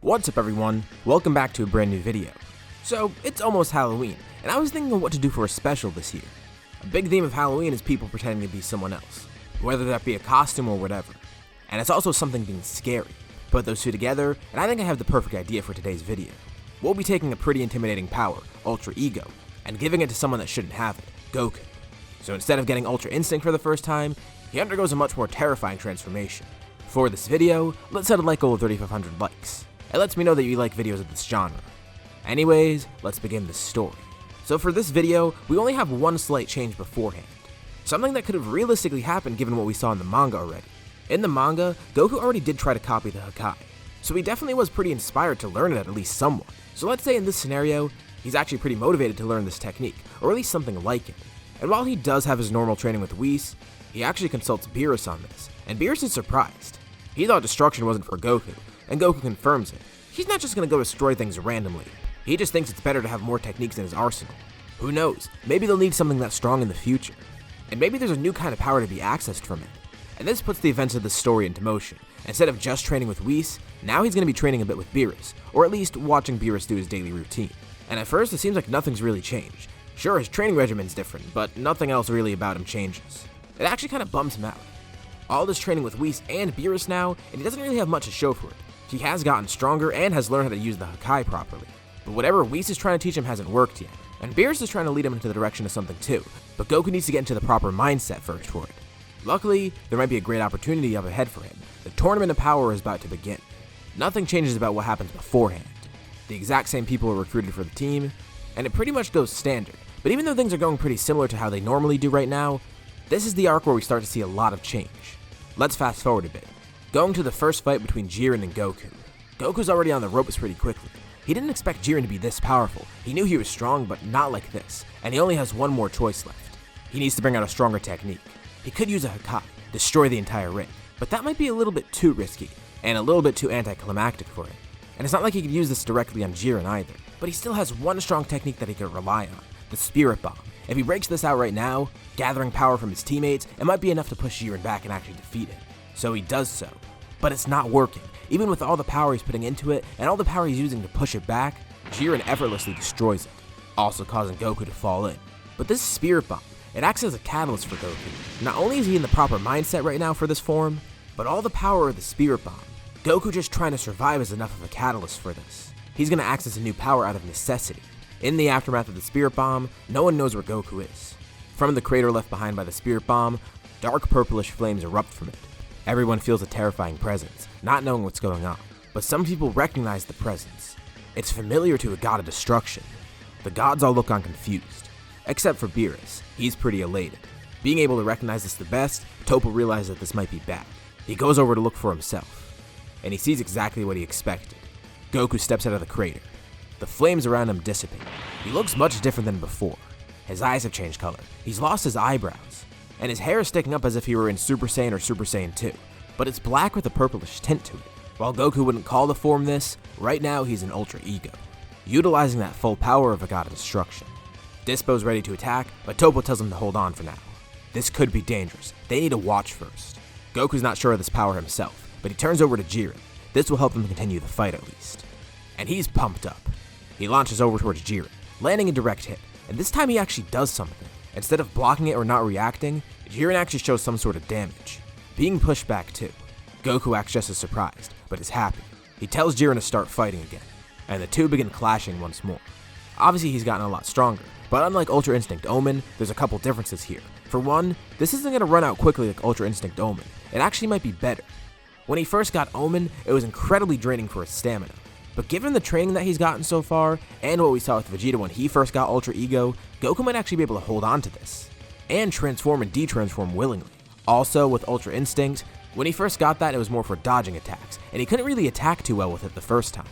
What's up everyone, welcome back to a brand new video. So, it's almost Halloween, and I was thinking of what to do for a special this year. A big theme of Halloween is people pretending to be someone else, whether that be a costume or whatever. And it's also something being scary. Put those two together, and I think I have the perfect idea for today's video. We'll be taking a pretty intimidating power, Ultra Ego, and giving it to someone that shouldn't have it, Goku. So instead of getting Ultra Instinct for the first time, he undergoes a much more terrifying transformation. For this video, let's set a like goal of 3,500 likes. It lets me know that you like videos of this genre. Anyways, let's begin the story. So for this video, we only have one slight change beforehand. Something that could have realistically happened given what we saw in the manga already. In the manga, Goku already did try to copy the Hakai, so he definitely was pretty inspired to learn it at least somewhat. So let's say in this scenario, he's actually pretty motivated to learn this technique, or at least something like it. And while he does have his normal training with Whis, he actually consults Beerus on this, and Beerus is surprised. He thought destruction wasn't for Goku, and Goku confirms it. He's not just gonna go destroy things randomly. He just thinks it's better to have more techniques in his arsenal. Who knows, maybe they'll need something that strong in the future. And maybe there's a new kind of power to be accessed from it. And this puts the events of the story into motion. Instead of just training with Whis, now he's gonna be training a bit with Beerus, or at least watching Beerus do his daily routine. And at first it seems like nothing's really changed. Sure, his training regimen's different, but nothing else really about him changes. It actually kind of bums him out. All this training with Whis and Beerus now, and he doesn't really have much to show for it. He has gotten stronger and has learned how to use the Hakai properly. But whatever Whis is trying to teach him hasn't worked yet, and Beerus is trying to lead him into the direction of something too, but Goku needs to get into the proper mindset first for it. Luckily, there might be a great opportunity up ahead for him. The Tournament of Power is about to begin. Nothing changes about what happens beforehand. The exact same people are recruited for the team, and it pretty much goes standard. But even though things are going pretty similar to how they normally do right now, this is the arc where we start to see a lot of change. Let's fast forward a bit. Going to the first fight between Jiren and Goku. Goku's already on the ropes pretty quickly. He didn't expect Jiren to be this powerful. He knew he was strong, but not like this. And he only has one more choice left. He needs to bring out a stronger technique. He could use a Hakai, destroy the entire ring. But that might be a little bit too risky, and a little bit too anticlimactic for him. And it's not like he could use this directly on Jiren either. But he still has one strong technique that he could rely on. The Spirit Bomb. If he breaks this out right now, gathering power from his teammates, it might be enough to push Jiren back and actually defeat him. So he does so. But it's not working. Even with all the power he's putting into it, and all the power he's using to push it back, Jiren effortlessly destroys it, also causing Goku to fall in. But this Spirit Bomb, it acts as a catalyst for Goku. Not only is he in the proper mindset right now for this form, but all the power of the Spirit Bomb, Goku just trying to survive is enough of a catalyst for this. He's going to access a new power out of necessity. In the aftermath of the Spirit Bomb, no one knows where Goku is. From the crater left behind by the Spirit Bomb, dark purplish flames erupt from it. Everyone feels a terrifying presence, not knowing what's going on. But some people recognize the presence. It's familiar to a god of destruction. The gods all look on confused. Except for Beerus, he's pretty elated. Being able to recognize this the best, Toppo realizes that this might be bad. He goes over to look for himself. And he sees exactly what he expected. Goku steps out of the crater. The flames around him dissipate. He looks much different than before. His eyes have changed color. He's lost his eyebrows. And his hair is sticking up as if he were in Super Saiyan or Super Saiyan 2. But it's black with a purplish tint to it. While Goku wouldn't call the form this, right now he's an Ultra Ego, utilizing that full power of a god of destruction. Dispo's ready to attack, but Toppo tells him to hold on for now. This could be dangerous. They need to watch first. Goku's not sure of this power himself, but he turns over to Jiren. This will help them continue the fight at least. And he's pumped up. He launches over towards Jiren, landing a direct hit, and this time he actually does something. Instead of blocking it or not reacting, Jiren actually shows some sort of damage, being pushed back too. Goku acts just as surprised, but is happy. He tells Jiren to start fighting again, and the two begin clashing once more. Obviously he's gotten a lot stronger, but unlike Ultra Instinct Omen, there's a couple differences here. For one, this isn't going to run out quickly like Ultra Instinct Omen. It actually might be better. When he first got Omen, it was incredibly draining for his stamina. But given the training that he's gotten so far, and what we saw with Vegeta when he first got Ultra Ego, Goku might actually be able to hold on to this, and transform and detransform willingly. Also, with Ultra Instinct, when he first got that, it was more for dodging attacks, and he couldn't really attack too well with it the first time.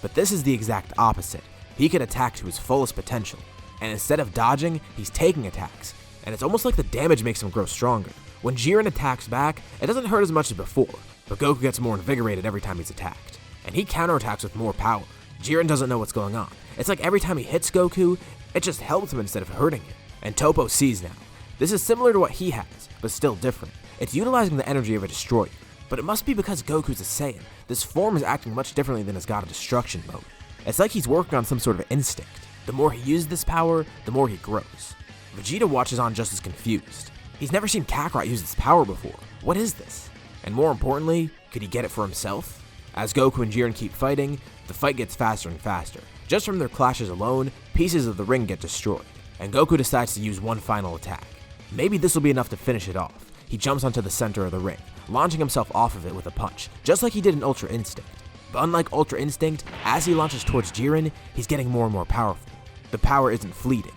But this is the exact opposite. He could attack to his fullest potential, and instead of dodging, he's taking attacks, and it's almost like the damage makes him grow stronger. When Jiren attacks back, it doesn't hurt as much as before, but Goku gets more invigorated every time he's attacked. And he counterattacks with more power. Jiren doesn't know what's going on. It's like every time he hits Goku, it just helps him instead of hurting him. And Toppo sees now. This is similar to what he has, but still different. It's utilizing the energy of a destroyer. But it must be because Goku's a Saiyan. This form is acting much differently than his God of Destruction mode. It's like he's working on some sort of instinct. The more he uses this power, the more he grows. Vegeta watches on just as confused. He's never seen Kakarot use this power before. What is this? And more importantly, could he get it for himself? As Goku and Jiren keep fighting, the fight gets faster and faster. Just from their clashes alone, pieces of the ring get destroyed, and Goku decides to use one final attack. Maybe this will be enough to finish it off. He jumps onto the center of the ring, launching himself off of it with a punch, just like he did in Ultra Instinct. But unlike Ultra Instinct, as he launches towards Jiren, he's getting more and more powerful. The power isn't fleeting,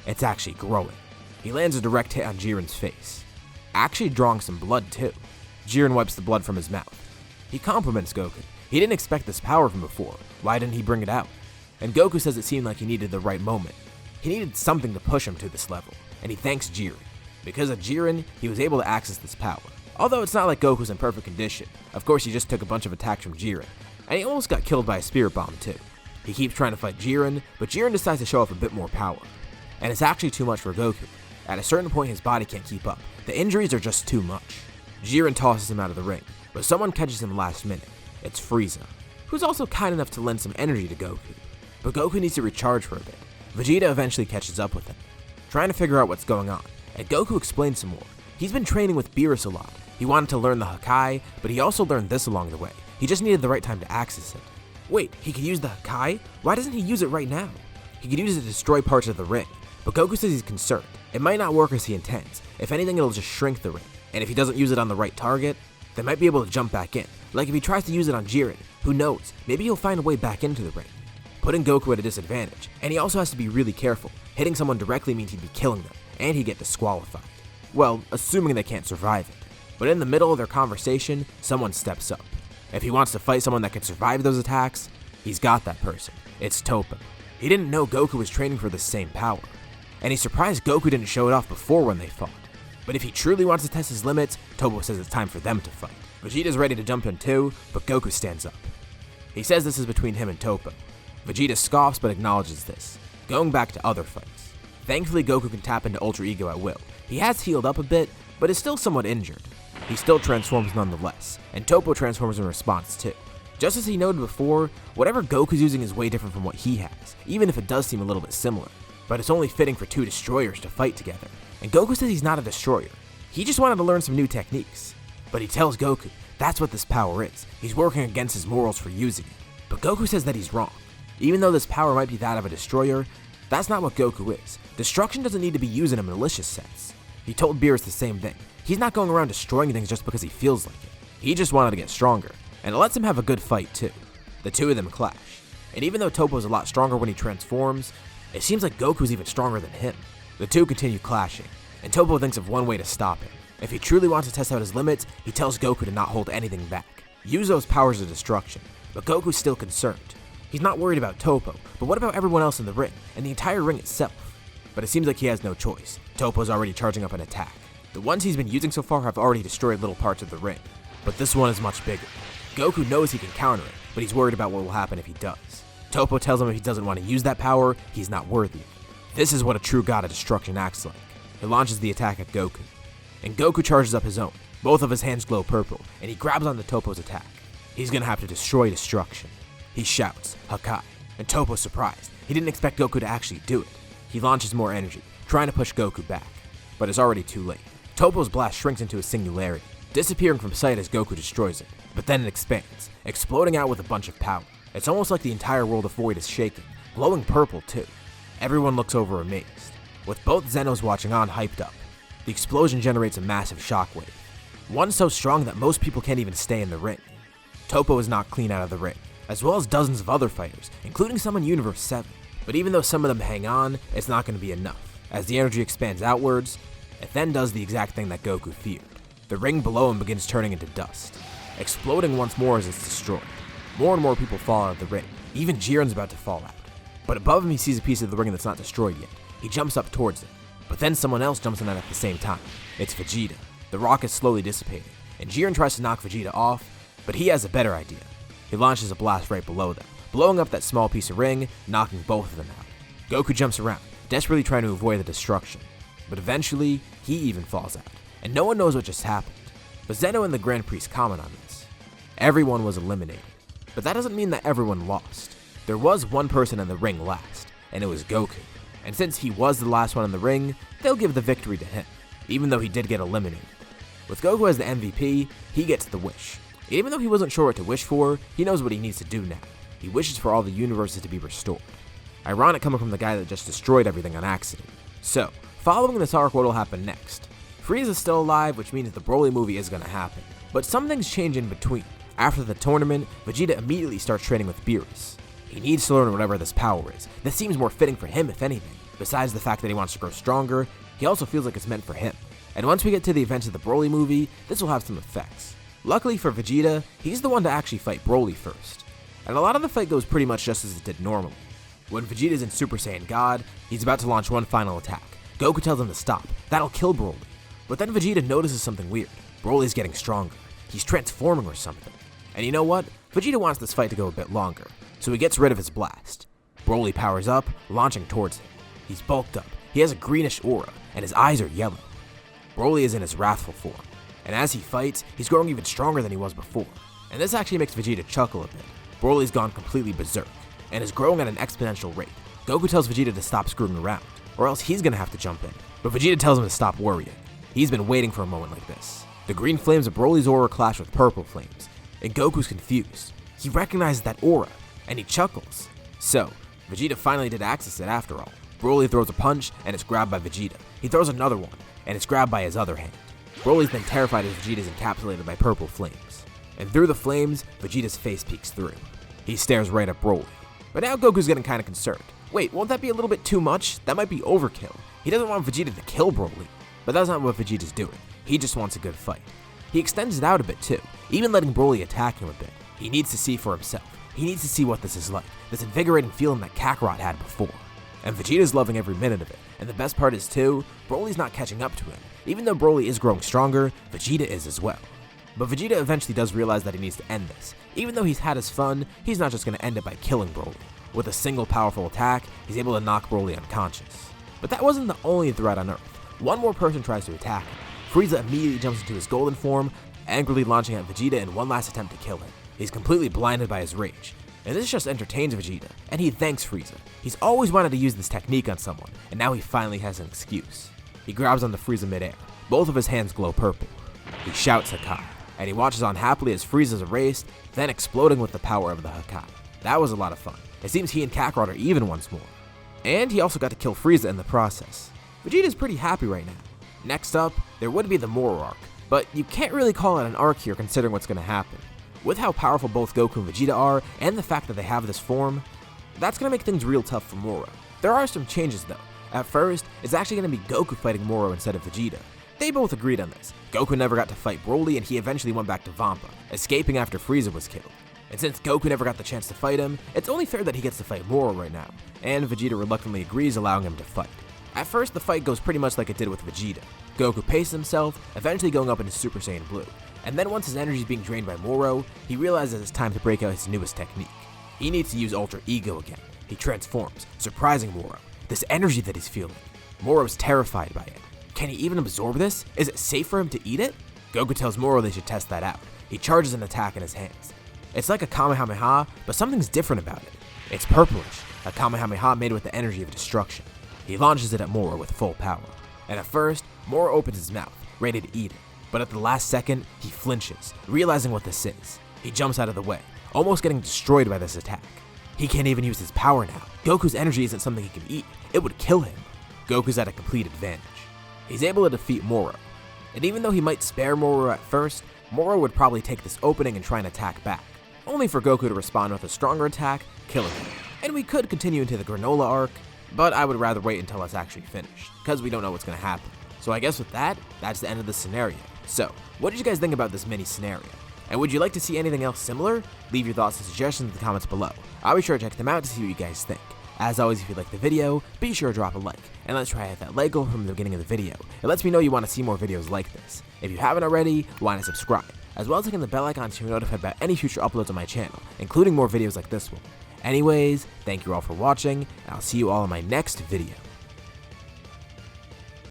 it's actually growing. He lands a direct hit on Jiren's face, actually drawing some blood too. Jiren wipes the blood from his mouth. He compliments Goku. He didn't expect this power from before. Why didn't he bring it out? And Goku says it seemed like he needed the right moment. He needed something to push him to this level, and he thanks Jiren. Because of Jiren, he was able to access this power. Although it's not like Goku's in perfect condition. Of course, he just took a bunch of attacks from Jiren, and he almost got killed by a spirit bomb too. He keeps trying to fight Jiren, but Jiren decides to show off a bit more power. And it's actually too much for Goku. At a certain point, his body can't keep up. The injuries are just too much. Jiren tosses him out of the ring, but someone catches him last minute. It's Frieza, who's also kind enough to lend some energy to Goku. But Goku needs to recharge for a bit. Vegeta eventually catches up with him, trying to figure out what's going on, and Goku explains some more. He's been training with Beerus a lot. He wanted to learn the Hakai, but he also learned this along the way. He just needed the right time to access it. Wait, he could use the Hakai? Why doesn't he use it right now? He could use it to destroy parts of the ring, but Goku says he's concerned. It might not work as he intends. If anything, it'll just shrink the ring, and if he doesn't use it on the right target, they might be able to jump back in. Like if he tries to use it on Jiren, who knows, maybe he'll find a way back into the ring, putting Goku at a disadvantage. And he also has to be really careful. Hitting someone directly means he'd be killing them, and he'd get disqualified. Well, assuming they can't survive it. But in the middle of their conversation, someone steps up. If he wants to fight someone that can survive those attacks, he's got that person. It's Toppo. He didn't know Goku was training for the same power, and he's surprised Goku didn't show it off before when they fought. But if he truly wants to test his limits, Toppo says it's time for them to fight. Vegeta's ready to jump in too, but Goku stands up. He says this is between him and Toppo. Vegeta scoffs but acknowledges this, going back to other fights. Thankfully, Goku can tap into Ultra Ego at will. He has healed up a bit, but is still somewhat injured. He still transforms nonetheless, and Toppo transforms in response too. Just as he noted before, whatever Goku's using is way different from what he has, even if it does seem a little bit similar. But it's only fitting for two destroyers to fight together, and Goku says he's not a destroyer. He just wanted to learn some new techniques. But he tells Goku that's what this power is. He's working against his morals for using it. But Goku says that he's wrong. Even though this power might be that of a destroyer, that's not what Goku is. Destruction doesn't need to be used in a malicious sense. He told Beerus the same thing. He's not going around destroying things just because he feels like it. He just wanted to get stronger, and it lets him have a good fight too. The two of them clash, and even though Toppo's a lot stronger when he transforms, it seems like Goku's even stronger than him. The two continue clashing, and Toppo thinks of one way to stop him. If he truly wants to test out his limits, he tells Goku to not hold anything back. Use those powers of destruction, but Goku's still concerned. He's not worried about Toppo, but what about everyone else in the ring, and the entire ring itself? But it seems like he has no choice. Toppo's already charging up an attack. The ones he's been using so far have already destroyed little parts of the ring, but this one is much bigger. Goku knows he can counter it, but he's worried about what will happen if he does. Toppo tells him if he doesn't want to use that power, he's not worthy of it. This is what a true god of destruction acts like. He launches the attack at Goku, and Goku charges up his own. Both of his hands glow purple, and he grabs onto Toppo's attack. He's gonna have to destroy destruction. He shouts, Hakai, and Toppo's surprised. He didn't expect Goku to actually do it. He launches more energy, trying to push Goku back, but it's already too late. Toppo's blast shrinks into a singularity, disappearing from sight as Goku destroys it, but then it expands, exploding out with a bunch of power. It's almost like the entire world of Void is shaking, glowing purple too. Everyone looks over amazed, with both Zenos watching on hyped up. The explosion generates a massive shockwave, one so strong that most people can't even stay in the ring. Toppo is knocked clean out of the ring, as well as dozens of other fighters, including some in Universe 7. But even though some of them hang on, it's not going to be enough. As the energy expands outwards, it then does the exact thing that Goku feared. The ring below him begins turning into dust, exploding once more as it's destroyed. More and more people fall out of the ring. Even Jiren's about to fall out. But above him he sees a piece of the ring that's not destroyed yet. He jumps up towards it, but then someone else jumps on it at the same time. It's Vegeta. The rock is slowly dissipating, and Jiren tries to knock Vegeta off, but he has a better idea. He launches a blast right below them, blowing up that small piece of ring, knocking both of them out. Goku jumps around, desperately trying to avoid the destruction, but eventually, he even falls out, and no one knows what just happened. but Zeno and the Grand Priest comment on this. Everyone was eliminated, but that doesn't mean that everyone lost. There was one person in the ring last, and it was Goku. And since he was the last one in the ring, they'll give the victory to him, even though he did get eliminated. With Goku as the MVP, he gets the wish. And even though he wasn't sure what to wish for, he knows what he needs to do now. He wishes for all the universes to be restored. Ironic coming from the guy that just destroyed everything on accident. So, following this arc, what will happen next? Frieza's still alive, which means the Broly movie is going to happen. But some things change in between. After the tournament, Vegeta immediately starts training with Beerus. He needs to learn whatever this power is. This seems more fitting for him, if anything. Besides the fact that he wants to grow stronger, he also feels like it's meant for him. And once we get to the events of the Broly movie, this will have some effects. Luckily for Vegeta, he's the one to actually fight Broly first. And a lot of the fight goes pretty much just as it did normally. When Vegeta's in Super Saiyan God, he's about to launch one final attack. Goku tells him to stop. That'll kill Broly. But then Vegeta notices something weird. Broly's getting stronger. He's transforming or something. And you know what? Vegeta wants this fight to go a bit longer, so he gets rid of his blast. Broly powers up, launching towards him. He's bulked up, he has a greenish aura, and his eyes are yellow. Broly is in his wrathful form, and as he fights, he's growing even stronger than he was before. And this actually makes Vegeta chuckle a bit. Broly's gone completely berserk, and is growing at an exponential rate. Goku tells Vegeta to stop screwing around, or else he's gonna have to jump in. But Vegeta tells him to stop worrying. He's been waiting for a moment like this. The green flames of Broly's aura clash with purple flames, and Goku's confused. He recognizes that aura, and he chuckles. So, Vegeta finally did access it after all. Broly throws a punch, and it's grabbed by Vegeta. He throws another one, and it's grabbed by his other hand. Broly's then terrified as Vegeta's encapsulated by purple flames. And through the flames, Vegeta's face peeks through. He stares right at Broly. But now Goku's getting kinda concerned. Wait, won't that be a little bit too much? That might be overkill. He doesn't want Vegeta to kill Broly. But that's not what Vegeta's doing. He just wants a good fight. He extends it out a bit too, even letting Broly attack him a bit. He needs to see for himself. He needs to see what this is like, this invigorating feeling that Kakarot had before. And Vegeta's loving every minute of it. And the best part is too, Broly's not catching up to him. Even though Broly is growing stronger, Vegeta is as well. But Vegeta eventually does realize that he needs to end this. Even though he's had his fun, he's not just going to end it by killing Broly. With a single powerful attack, he's able to knock Broly unconscious. But that wasn't the only threat on Earth. One more person tries to attack him. Frieza immediately jumps into his golden form, angrily launching at Vegeta in one last attempt to kill him. He's completely blinded by his rage. And this just entertains Vegeta, and he thanks Frieza. He's always wanted to use this technique on someone, and now he finally has an excuse. He grabs onto Frieza midair. Both of his hands glow purple. He shouts Hakai, and he watches on happily as Frieza's erased, then exploding with the power of the Hakai. That was a lot of fun. It seems he and Kakarot are even once more. And he also got to kill Frieza in the process. Vegeta's pretty happy right now. Next up, there would be the Moro arc, but you can't really call it an arc here considering what's going to happen. With how powerful both Goku and Vegeta are, and the fact that they have this form, that's going to make things real tough for Moro. There are some changes though. At first, it's actually going to be Goku fighting Moro instead of Vegeta. They both agreed on this. Goku never got to fight Broly, and he eventually went back to Vampa, escaping after Frieza was killed. And since Goku never got the chance to fight him, it's only fair that he gets to fight Moro right now, and Vegeta reluctantly agrees, allowing him to fight. At first, the fight goes pretty much like it did with Vegeta. Goku paces himself, eventually going up into Super Saiyan Blue. And then once his energy is being drained by Moro, he realizes it's time to break out his newest technique. He needs to use Ultra Ego again. He transforms, surprising Moro. This energy that he's feeling. Moro's terrified by it. Can he even absorb this? Is it safe for him to eat it? Goku tells Moro they should test that out. He charges an attack in his hands. It's like a Kamehameha, but something's different about it. It's purplish, a Kamehameha made with the energy of destruction. He launches it at Moro with full power. And at first, Moro opens his mouth, ready to eat it. But at the last second, he flinches, realizing what this is. He jumps out of the way, almost getting destroyed by this attack. He can't even use his power now. Goku's energy isn't something he can eat. It would kill him. Goku's at a complete advantage. He's able to defeat Moro. And even though he might spare Moro at first, Moro would probably take this opening and try and attack back. Only for Goku to respond with a stronger attack, killing him. And we could continue into the Granola arc, but I would rather wait until it's actually finished, because we don't know what's going to happen. So I guess with that, that's the end of the scenario. So, what did you guys think about this mini scenario? And would you like to see anything else similar? Leave your thoughts and suggestions in the comments below. I'll be sure to check them out to see what you guys think. As always, if you liked the video, be sure to drop a like, and let's try to hit that like goal from the beginning of the video. It lets me know you want to see more videos like this. If you haven't already, why not subscribe, as well as clicking the bell icon so you're notified about any future uploads on my channel, including more videos like this one. Anyways, thank you all for watching, and I'll see you all in my next video.